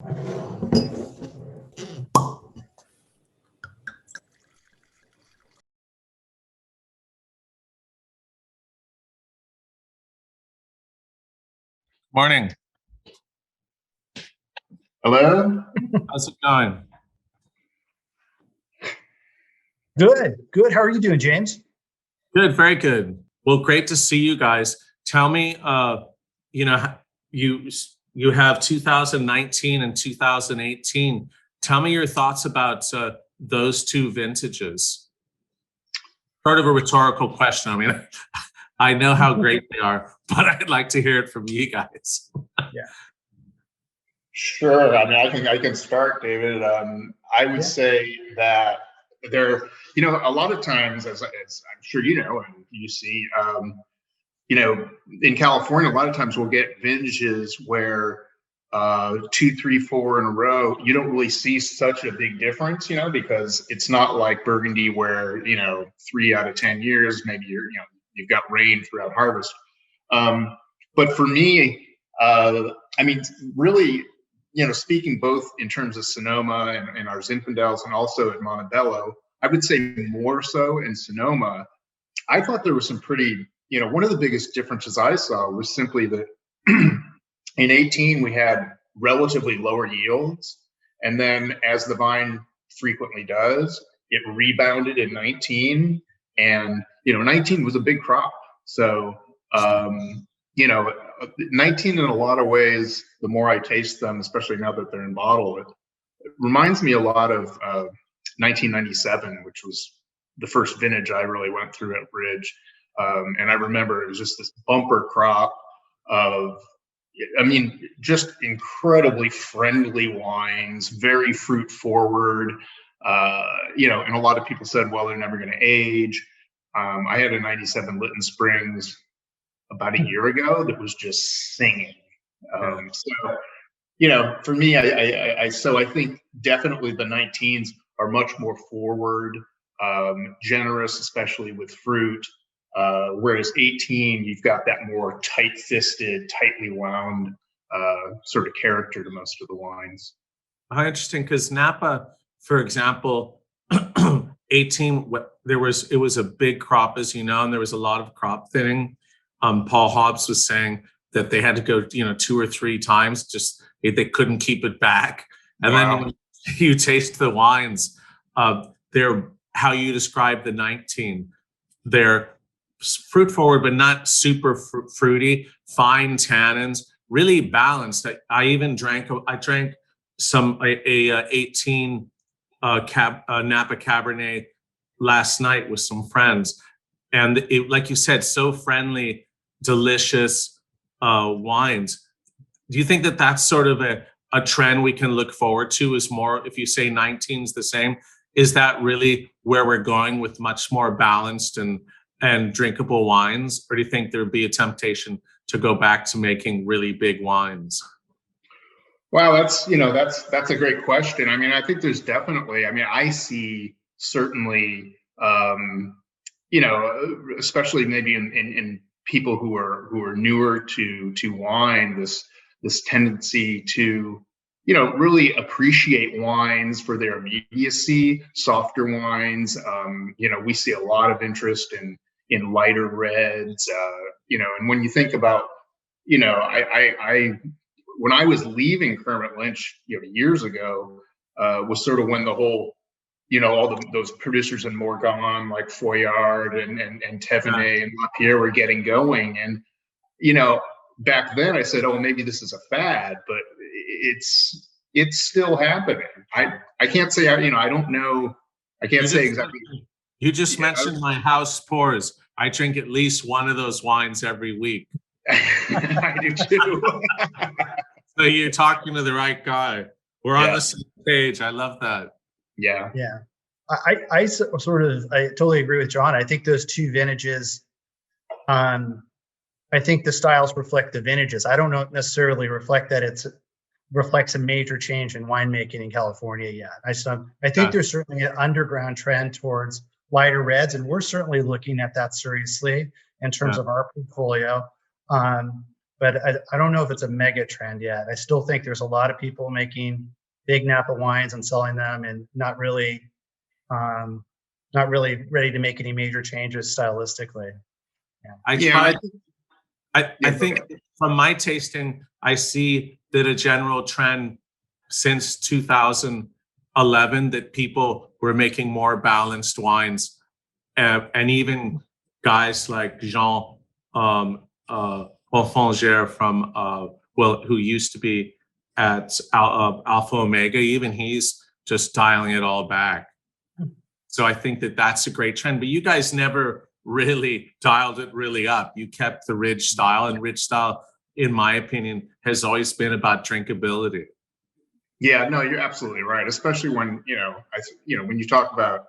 Morning. Hello. How's it going? Good, good. How are you doing, James? Good, very good. Well, great to see you guys. Tell me, you have 2019 and 2018. Tell me your thoughts about those two vintages. Sort of a rhetorical question. I mean, I know how great they are, but I'd like to hear it from you guys. Yeah. Sure. I mean, I think I can start, David. I would say that there, a lot of times, as I'm sure you know, and you see, in California, a lot of times we'll get vintages where 2, 3, 4 in a row, you don't really see such a big difference, because it's not like Burgundy where, 3 out of 10 years, maybe you've got rain throughout harvest. But for me, I mean, really, speaking both in terms of Sonoma and our Zinfandels and also at Monte Bello, I would say more so in Sonoma. I thought there was some pretty, one of the biggest differences I saw was simply that in 18 we had relatively lower yields, and then as the vine frequently does, it rebounded in 19, and 19 was a big crop. So 19 in a lot of ways, the more I taste them, especially now that they're in bottle, it reminds me a lot of 1997, which was the first vintage I really went through at Ridge. And I remember it was just this bumper crop of, just incredibly friendly wines, very fruit forward, and a lot of people said, well, they're never going to age. I had a 97 Lytton Springs about a year ago that was just singing. So, for me, I think definitely the 19s are much more forward, generous, especially with fruit. Whereas 18, you've got that more tight-fisted, tightly wound sort of character to most of the wines. How interesting, because Napa, for example, 18, it was a big crop, as you know, and there was a lot of crop thinning. Paul Hobbs was saying that they had to go, 2 or 3 times, just they couldn't keep it back. And then when you taste the wines, they're how you describe the 19. They're fruit forward, but not super fruity, fine tannins, really balanced. I drank some a 18 Napa Cabernet last night with some friends, and it, like you said, so friendly, delicious wines. Do you think that that's sort of a trend we can look forward to? Is more, if you say 19's the same, is that really where we're going with much more balanced and drinkable wines? Or do you think there'd be a temptation to go back to making really big wines? Wow, that's a great question. I mean, I think there's definitely, I see certainly, especially maybe in people who are newer to wine, this tendency to, really appreciate wines for their immediacy, softer wines. We see a lot of interest in lighter reds, and when you think about, when I was leaving Kermit Lynch, years ago, was sort of when the whole, all those producers in Morgon, like Foyard and Thévenet and Lapierre were getting going. And, back then I said, oh, maybe this is a fad, but it's still happening. I can't say, I don't know. I can't say exactly. You just mentioned my house pours. I drink at least one of those wines every week. I do too. So you're talking to the right guy. We're on the same page. I love that. Yeah. Yeah. I totally agree with John. I think those two vintages, I think the styles reflect the vintages. I don't necessarily reflect that reflects a major change in winemaking in California yet. I think there's certainly an underground trend towards lighter reds, and we're certainly looking at that seriously in terms of our portfolio. but I don't know if it's a mega trend yet. I still think there's a lot of people making big Napa wines and selling them, and not really ready to make any major changes stylistically. I think from my tasting, I see that a general trend since 2011 that people were making more balanced wines, and even guys like Jean Olney from who used to be at Alpha Omega, even he's just dialing it all back. So I think that that's a great trend. But you guys never really dialed it really up. You kept the Ridge style, and Ridge style, in my opinion, has always been about drinkability. Yeah, no, you're absolutely right. Especially when, when you talk about,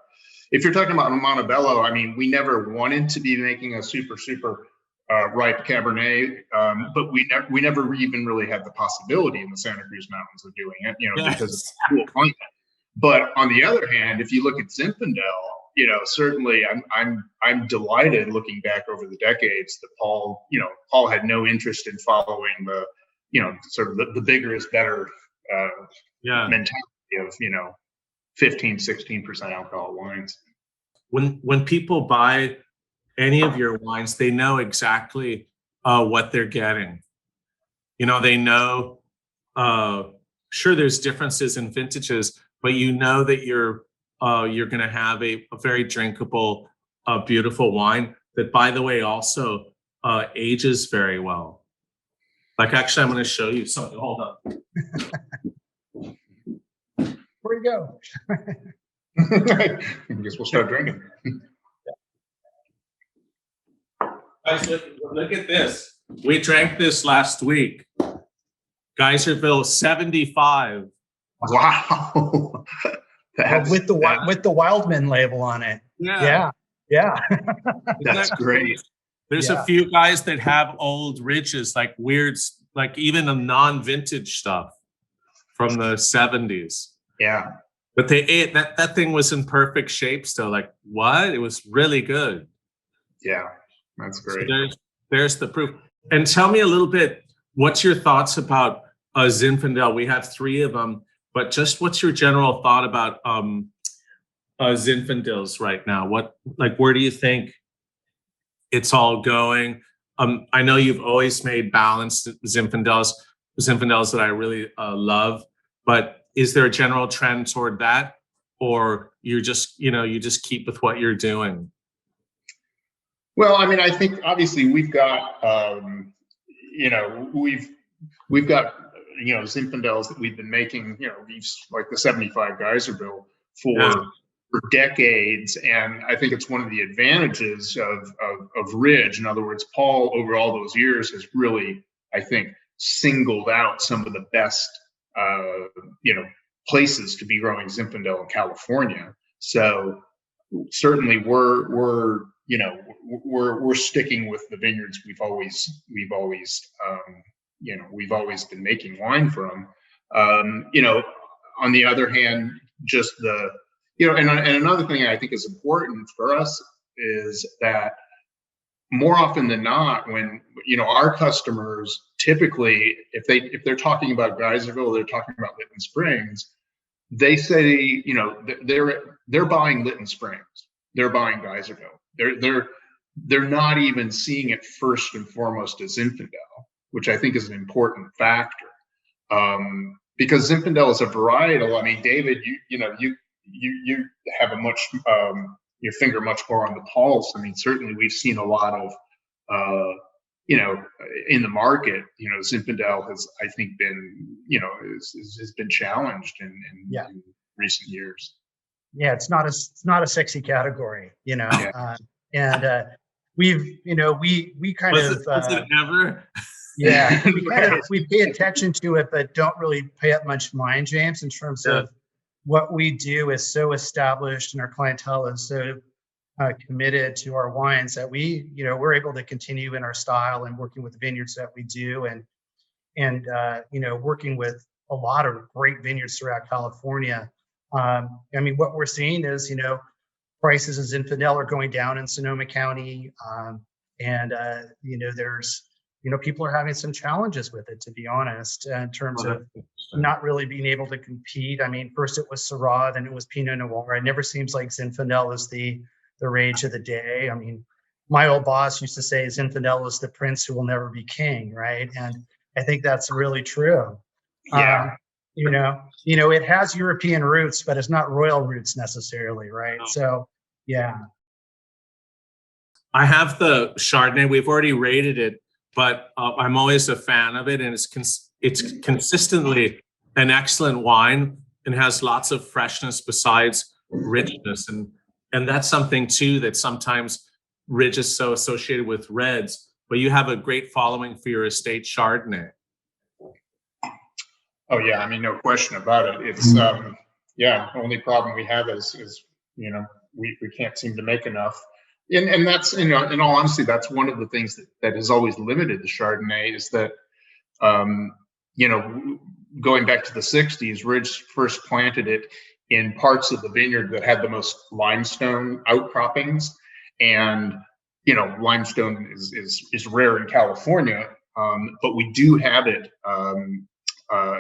if you're talking about Monte Bello, I mean, we never wanted to be making a super ripe Cabernet, but we never even really had the possibility in the Santa Cruz Mountains of doing it, because it's cool climate. But on the other hand, if you look at Zinfandel, certainly I'm delighted looking back over the decades that Paul had no interest in following the, sort of the bigger is better mentality of 15-16% alcohol wines. When people buy any of your wines, they know exactly what they're getting. They know, sure, there's differences in vintages, but that you're going to have a very drinkable, beautiful wine that, by the way, also ages very well. Like, actually, I'm going to show you something. Hold on. Where'd you go? I guess we'll start drinking. Guys, look at this. We drank this last week. Geyserville 75. Wow. With the Wildman label on it. Yeah. That's great. There's a few guys that have old Ridges, like weird, like even a non-vintage stuff from the 70s. Yeah. But they ate that thing was in perfect shape still. Like, what? It was really good. Yeah, that's great. So there's the proof. And tell me a little bit, what's your thoughts about Zinfandel? We have 3 of them, but just what's your general thought about Zinfandels right now? Where do you think it's all going? I know you've always made balanced Zinfandels that I really love, but is there a general trend toward that, or you just keep with what you're doing? Well, I mean, I think obviously we've got we've got Zinfandels that we've been making, like the 75 Geyserville for decades, and I think it's one of the advantages of Ridge. In other words, Paul over all those years has really, I think, singled out some of the best places to be growing Zinfandel in California. So certainly we're sticking with the vineyards we've always been making wine from. On the other hand, just the and another thing I think is important for us is that more often than not, when our customers typically, if they're talking about Geyserville, they're talking about Lytton Springs, they say they're buying Lytton Springs, they're buying Geyserville, they're not even seeing it first and foremost as Zinfandel, which I think is an important factor, because Zinfandel is a varietal. I mean, David, you have a much your finger much more on the pulse. I mean, certainly we've seen a lot of in the market, Zinfandel has, I think, been has been challenged in recent years. Yeah, it's not a sexy category, and we've we kind of was it ever? Yeah, we pay attention to it, but don't really pay up much mind, James, in terms of what we do is so established and our clientele is so committed to our wines that we're able to continue in our style and working with the vineyards that we do, and working with a lot of great vineyards throughout California. I mean, what we're seeing is prices of Zinfandel are going down in Sonoma County, and there's people are having some challenges with it, to be honest, in terms of not really being able to compete. I mean, first it was Syrah, then it was Pinot Noir. It never seems like Zinfandel is the rage of the day. I mean, my old boss used to say Zinfandel is the prince who will never be king, right? And I think that's really true. Yeah. It has European roots, but it's not royal roots necessarily, right? No. So, yeah. I have the Chardonnay. We've already rated it, but I'm always a fan of it, and it's consistently an excellent wine and has lots of freshness besides richness, and that's something too that sometimes Ridge is so associated with reds, but you have a great following for your estate Chardonnay. Oh yeah, I mean, no question about it. It's the only problem we have is we can't seem to make enough. And that's, in all honesty, that's one of the things that has always limited the Chardonnay is that, going back to the 60s, Ridge first planted it in parts of the vineyard that had the most limestone outcroppings. And, limestone is rare in California, but we do have it,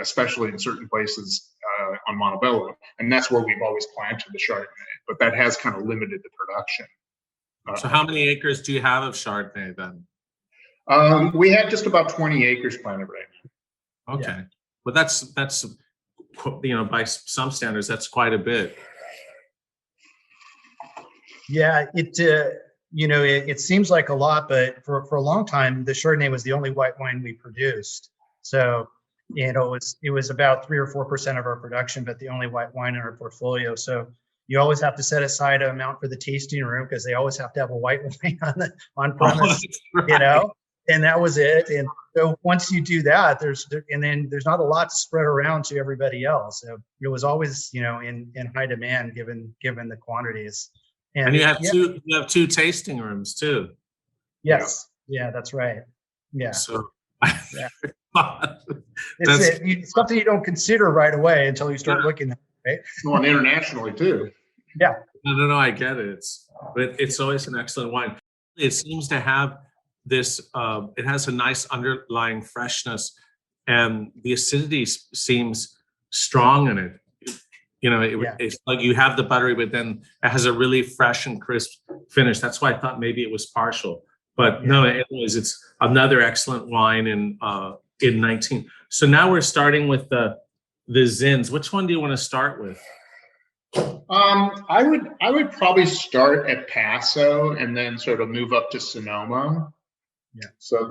especially in certain places on Monte Bello. And that's where we've always planted the Chardonnay, but that has kind of limited the production. So how many acres do you have of Chardonnay then? We have just about 20 acres planted right now. Okay. Yeah. Well, that's by some standards, that's quite a bit. Yeah, it seems like a lot, but for a long time, the Chardonnay was the only white wine we produced. So, it was about 3 or 4% of our production, but the only white wine in our portfolio. So you always have to set aside an amount for the tasting room because they always have to have a white wine on premise, right. And that was it. And so once you do that, there's not a lot to spread around to everybody else. So it was always, in high demand given the quantities. And you have two tasting rooms too. Yes. Yeah, that's right. Yeah. So yeah. It's something you don't consider right away until you start looking at it, right? Well, internationally too. Yeah. No, I get it. But it's always an excellent wine. It seems to have this, it has a nice underlying freshness, and the acidity seems strong in it. It's like you have the buttery, but then it has a really fresh and crisp finish. That's why I thought maybe it was partial. But no, anyways, it's another excellent wine in 19. So now we're starting with the Zins. Which one do you want to start with? I would probably start at Paso and then sort of move up to Sonoma. Yeah. So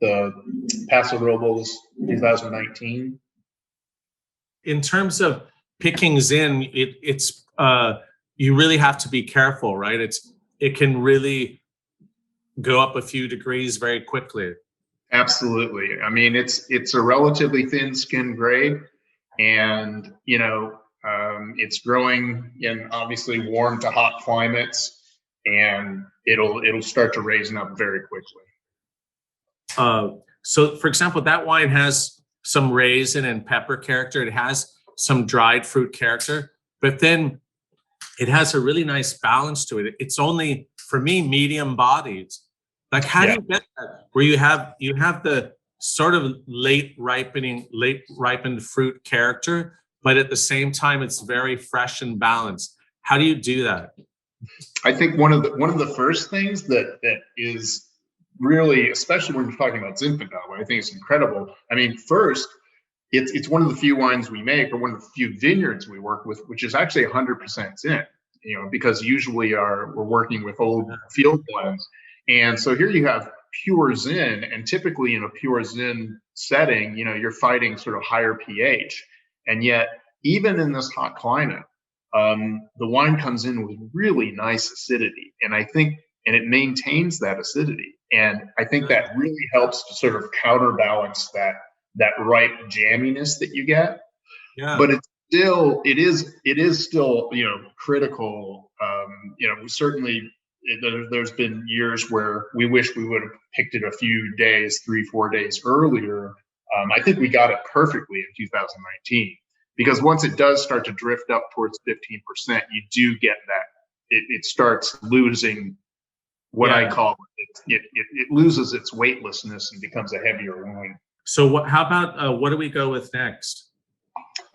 the Paso Robles 2019. In terms of picking Zin, it's you really have to be careful, right? It can really go up a few degrees very quickly. Absolutely. I mean, it's a relatively thin skin grape, and it's growing in obviously warm to hot climates, and it'll start to raisin up very quickly. So, for example, that wine has some raisin and pepper character. It has some dried fruit character, but then it has a really nice balance to it. It's only, for me, medium bodied. Like, how do you get that? Where you have the sort of late ripened fruit character, but at the same time, it's very fresh and balanced. How do you do that? I think one of the first things that is really, especially when you're talking about Zinfandel, I think it's incredible. I mean, first, it's one of the few wines we make, or one of the few vineyards we work with, which is actually 100% Zin. Because usually we're working with old field blends. And so here you have pure Zin, and typically in a pure Zin setting, you're fighting sort of higher pH. And yet, even in this hot climate, the wine comes in with really nice acidity. And it maintains that acidity. And I think that really helps to sort of counterbalance that ripe jamminess that you get. Yeah. But it is still, critical. Certainly, there's been years where we wish we would have picked it a few days, 3-4 days earlier. I think we got it perfectly in 2019, because once it does start to drift up towards 15%, you do get that it starts losing what I Yeah. call it loses its weightlessness and becomes a heavier wine. So what? How about what do we go with next?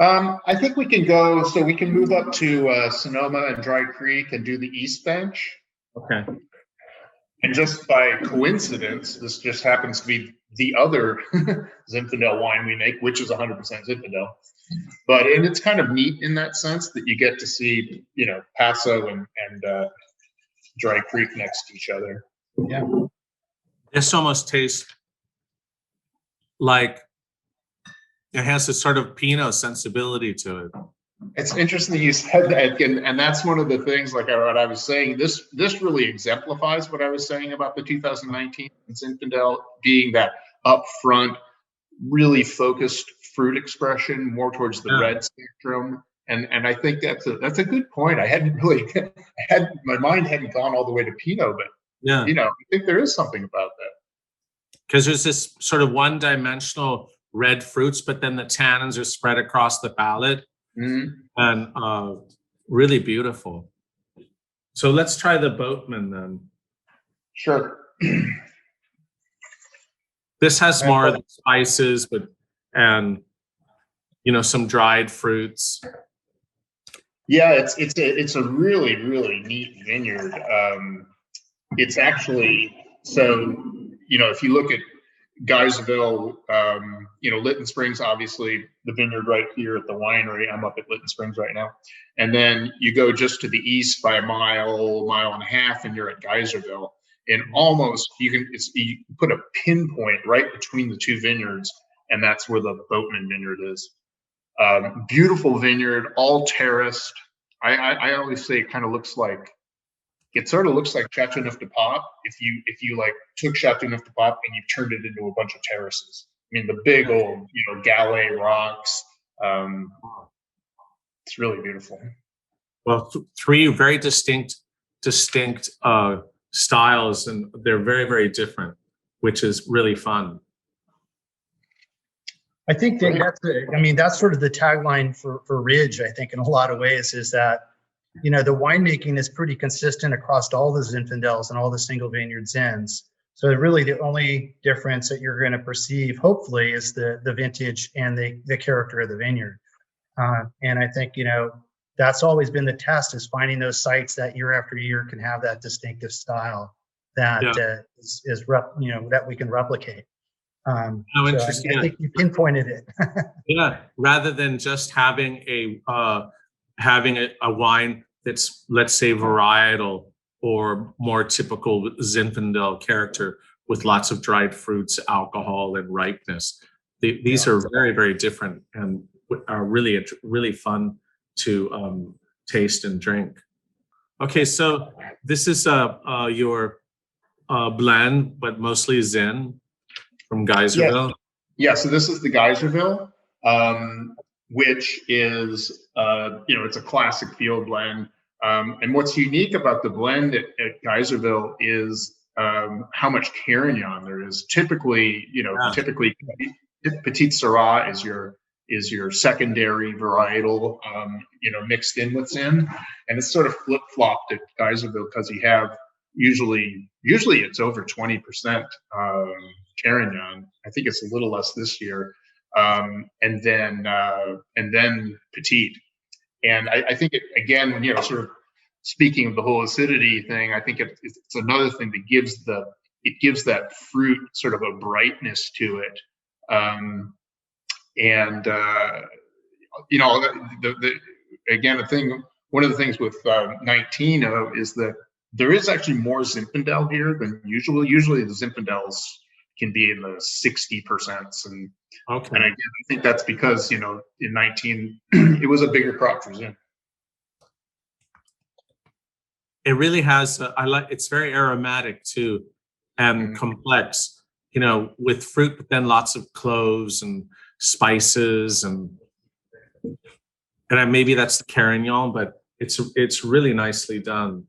I think we can go. So we can move up to Sonoma and Dry Creek and do the East Bench. Okay. And just by coincidence, this just happens to be the other Zinfandel wine we make, which is 100% Zinfandel. And it's kind of neat in that sense that you get to see, Paso and Dry Creek next to each other. Yeah. This almost tastes like it has a sort of Pinot sensibility to it. It's interesting that you said that, and that's one of the things, like what I was saying. This really exemplifies what I was saying about the 2019 Zinfandel being that upfront, really focused fruit expression, more towards the red spectrum. And I think that's a good point. I hadn't really my mind hadn't gone all the way to Pinot, but Yeah. I think there is something about that. Because there's this sort of one-dimensional red fruits, but then the tannins are spread across the palate. Mm-hmm. And really beautiful. So let's try the Boatman then. Sure. This has more of the spices, and some dried fruits. Yeah, it's a really, really neat vineyard. It's actually, so if you look at Geyserville, Lytton Springs, obviously the vineyard right here at the winery. I'm up at Lytton Springs right now. And then you go just to the east by a mile and a half, and you're at Geyserville. And almost you put a pinpoint right between the two vineyards, and that's where the Boatman vineyard is. Beautiful vineyard, all terraced. I always say it kind of looks like, it sort of looks like Chateauneuf-du-Pape if you like took Chateauneuf-du-Pape and you turned it into a bunch of terraces. I mean, the big old Gallet rocks. It's really beautiful. Well, three very distinct styles, and they're very, very different, which is really fun. I think that's sort of the tagline for Ridge, I think, in a lot of ways, is that the winemaking is pretty consistent across all the Zinfandels and all the single vineyard Zins. So really the only difference that you're going to perceive, hopefully, is the vintage and the character of the vineyard. And I think, that's always been the test, is finding those sites that year after year can have that distinctive style that that we can replicate. How so interesting. I think you pinpointed it. Yeah, rather than just having a wine that's, let's say, varietal or more typical Zinfandel character with lots of dried fruits, alcohol, and ripeness. These are very, very different and are really, really fun to taste and drink. Okay, so this is your blend, but mostly Zin from Geyserville. Yeah, so this is the Geyserville, which is, it's a classic field blend. And what's unique about the blend at Geyserville is how much Carignan there is. Typically, Petite Syrah is your secondary varietal, mixed in with Zin, and it's sort of flip-flopped at Geyserville because you have usually it's over 20% Carignan. I think it's a little less this year, and then Petite. And I think it, again, sort of speaking of the whole acidity thing, I think it's another thing that gives that fruit sort of a brightness to it. One of the things with 19 is that there is actually more Zinfandel here than usual. Usually the Zinfandels can be in the 60%. And again, I think that's because, in 19, it was a bigger crop for Zin. It really has, it's very aromatic too, and complex, with fruit, but then lots of cloves and spices, and maybe that's the Carignan, but it's really nicely done.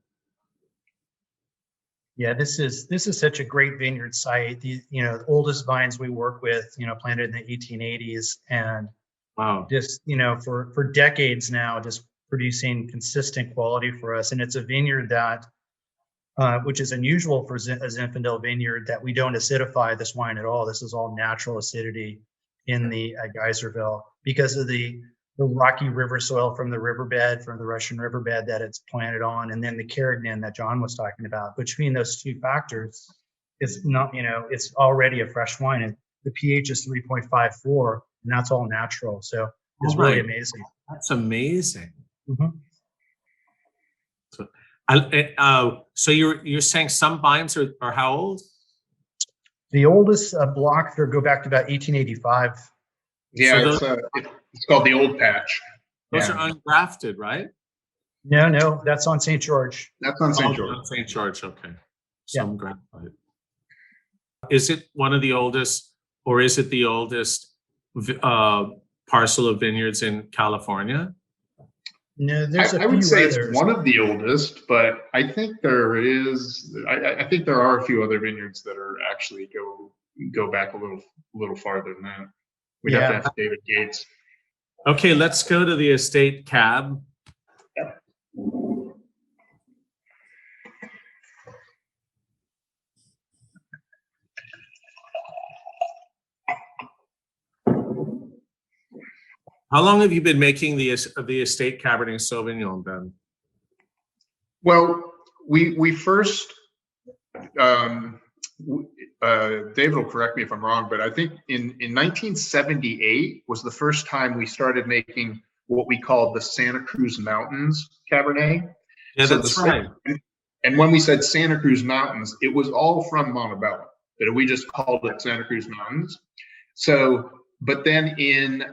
Yeah, this is such a great vineyard site. The oldest vines we work with, planted in the 1880s, and wow, just for decades now, just producing consistent quality for us. And it's a vineyard that which is unusual for a Zinfandel vineyard, that we don't acidify this wine at all. This is all natural acidity in the Geyserville because of the rocky river soil from the riverbed, from the Russian riverbed that it's planted on, and then the carignan that John was talking about. Between those two factors, it's not, it's already a fresh wine. And the pH is 3.54, and that's all natural. So it's really amazing. That's amazing. Mm-hmm. So you're saying some vines are how old? The oldest blocks go back to about 1885. Yeah, so it's called the Old Patch. Those are ungrafted, right? No, that's on St. George. That's on St. George. On St. George, okay. Yeah. Grafted. Is it one of the oldest, or is it the oldest parcel of vineyards in California? No, there's I would say it's one of the oldest, but I think there is. I think there are a few other vineyards that are actually go back a little farther than that. We'd have to ask David Gates. Okay, let's go to the estate cab. Yep. How long have you been making the estate Cabernet Sauvignon, Ben? Well, we first, David will correct me if I'm wrong, but I think in 1978 was the first time we started making what we called the Santa Cruz Mountains Cabernet. Yeah, so that's right. And when we said Santa Cruz Mountains, it was all from Monte Bello, but we just called it Santa Cruz Mountains. So, but then in,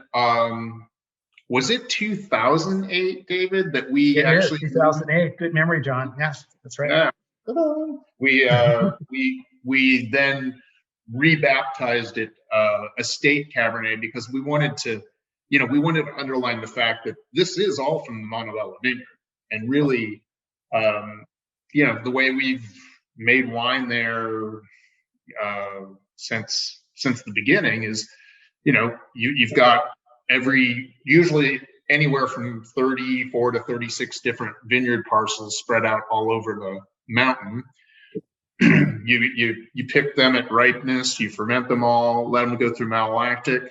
was it 2008, David, that we actually 2008? Good memory, John. Yes, that's right. Yeah. We then rebaptized it Estate Cabernet because we wanted to underline the fact that this is all from the Monte Bello vineyard, and really, the way we've made wine there since the beginning is, you've got usually anywhere from 34 to 36 different vineyard parcels spread out all over the mountain. You pick them at ripeness, you ferment them all, let them go through malolactic,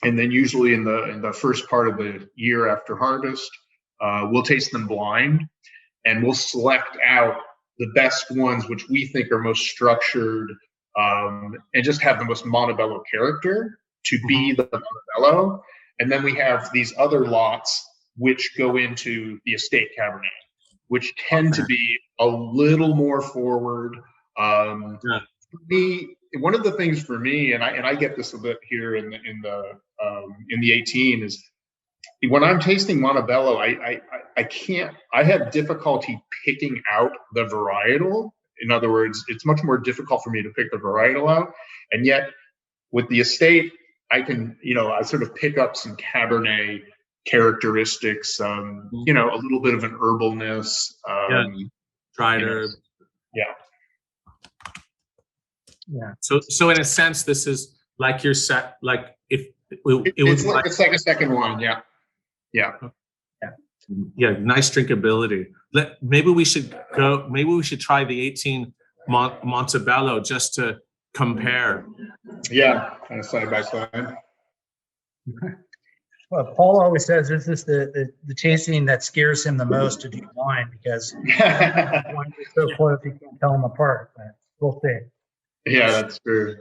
and then usually in the first part of the year after harvest, we'll taste them blind, and we'll select out the best ones which we think are most structured, and just have the most Monte Bello character to be the Monte Bello. And then we have these other lots which go into the estate Cabernet, which tend to be a little more forward. For me, one of the things for me, and I get this a bit here in the 18, is when I'm tasting Monte Bello, I have difficulty picking out the varietal. In other words, it's much more difficult for me to pick the varietal out, and yet with the estate, I can, I sort of pick up some Cabernet characteristics, a little bit of an herbalness, dried herb. Yeah. Yeah. So in a sense, this is like your set, like if it was it's like a second wine. Yeah. Yeah. Yeah. Nice drinkability. Maybe we should try the 18 Monte Bello just to compare. Yeah, kind of side by side. Well, Paul always says this is the tasting that scares him the most to do wine, because wine is so close you can't tell them apart. But we'll see. Yeah, that's true.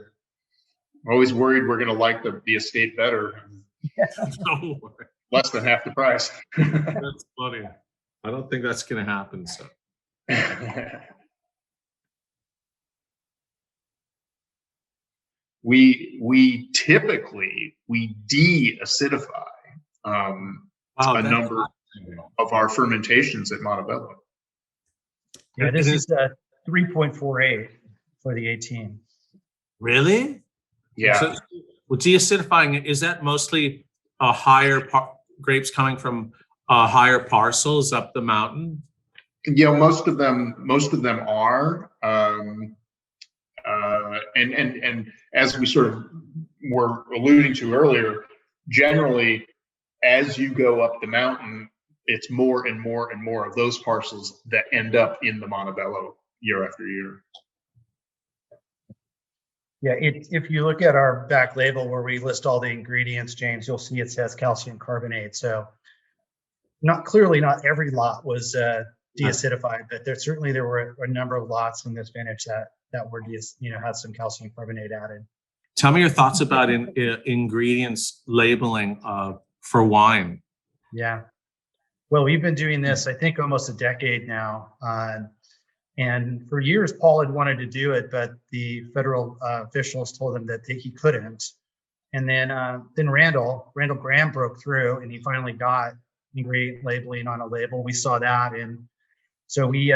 I'm always worried we're going to like the estate better. No. Less than half the price. That's funny. I don't think that's going to happen. So. We typically de-acidify a number of our fermentations at Monte Bello. Yeah, this is 3.48 for the 18. Really? Yeah. So, de-acidifying, is that mostly higher grapes coming from higher parcels up the mountain? Yeah, most of them are. And as we sort of were alluding to earlier, generally, as you go up the mountain, it's more and more and more of those parcels that end up in the Monte Bello year after year. Yeah, if you look at our back label where we list all the ingredients, James, you'll see it says calcium carbonate. So not every lot was deacidified, but there were a number of lots in this vintage that were had some calcium carbonate added. Tell me your thoughts about ingredients labeling for wine. Yeah, well, we've been doing this, I think, almost a decade now. And for years, Paul had wanted to do it, but the federal officials told him that he couldn't. And then Randall Graham broke through, and he finally got ingredient labeling on a label. We saw that, and so we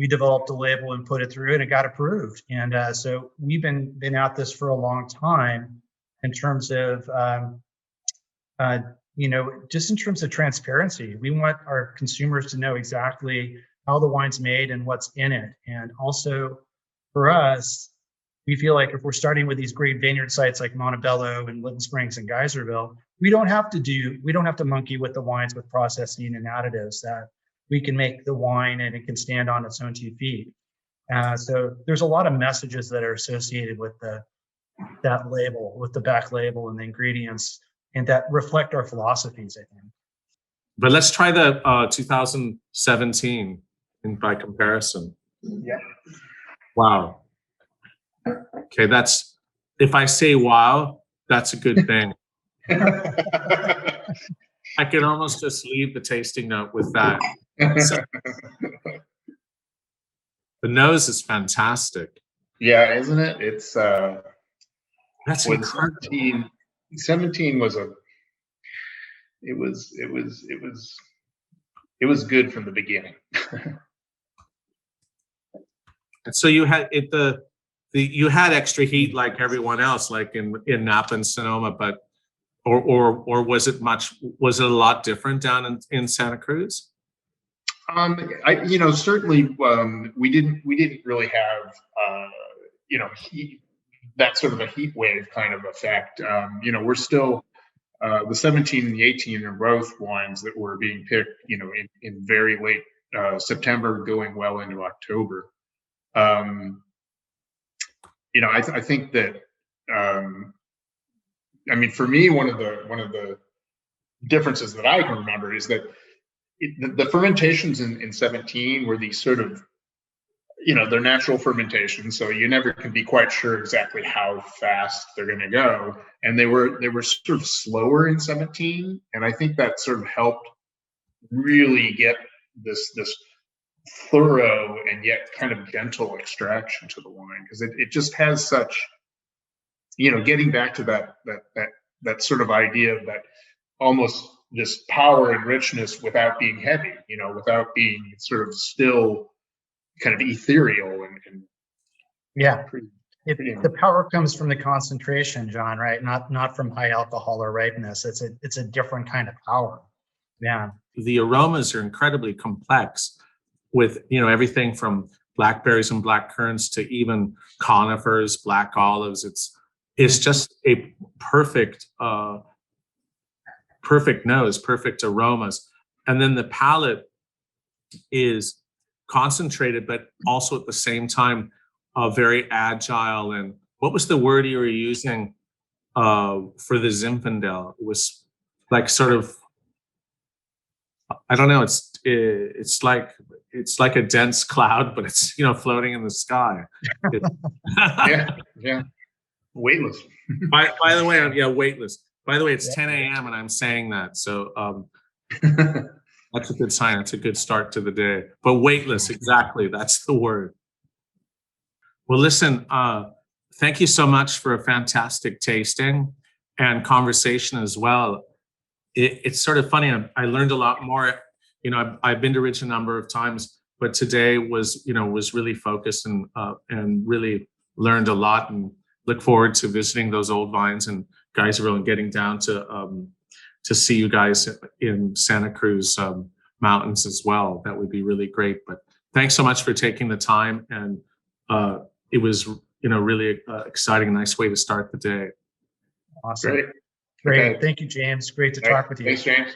developed a label and put it through, and it got approved. And so we've been at this for a long time in terms of just in terms of transparency. We want our consumers to know exactly how the wine's made and what's in it. And also for us, we feel like if we're starting with these great vineyard sites like Monte Bello and Litton Springs and Geyserville, we don't have to monkey with the wines with processing and additives. That we can make the wine and it can stand on its own 2 feet. So there's a lot of messages that are associated with that label, with the back label and the ingredients, and that reflect our philosophies, I think. But let's try the 2017 by comparison. Yeah. Wow. Okay, if I say wow, that's a good thing. I can almost just leave the tasting note with that. The nose is fantastic. Yeah, isn't it? It's that's incredible. 17 was it was good from the beginning. And so you had you had extra heat like everyone else, like in Napa and Sonoma, but or was it a lot different down in Santa Cruz? Certainly we didn't really have heat, that sort of a heat wave kind of effect. We're still the 17 and the 18 are both wines that were being picked, in very late September, going well into October. I think that for me, one of the differences that I can remember is that the fermentations in 17 were these sort of, they're natural fermentations, so you never can be quite sure exactly how fast they're going to go. And they were sort of slower in 17, and I think that sort of helped really get this thorough and yet kind of gentle extraction to the wine, because it just has such, getting back to that sort of idea of that almost just power and richness without being heavy, without being sort of still kind of ethereal and yeah. The power comes from the concentration, John, right? Not from high alcohol or ripeness. It's a different kind of power. Yeah. The aromas are incredibly complex, with everything from blackberries and black currants to even conifers, black olives. It's just a perfect nose, perfect aromas. And then the palate is concentrated, but also at the same time very agile. And what was the word you were using for the Zinfandel? It was like sort of, I don't know, it's like a dense cloud, but it's floating in the sky. Yeah, weightless. By the way, weightless. By the way, it's 10 a.m. and I'm saying that, so that's a good sign. That's a good start to the day. But weightless, exactly. That's the word. Well, listen, thank you so much for a fantastic tasting and conversation as well. It's sort of funny. I learned a lot more. I've been to Ridge a number of times, but today was really focused and really learned a lot, and look forward to visiting those old vines in Geyserville and getting down to see you guys in Santa Cruz mountains as well. That would be really great. But thanks so much for taking the time, and it was really exciting, nice way to start the day. Awesome. Great. Okay. Thank you, James. Great to talk with you. Thanks, James.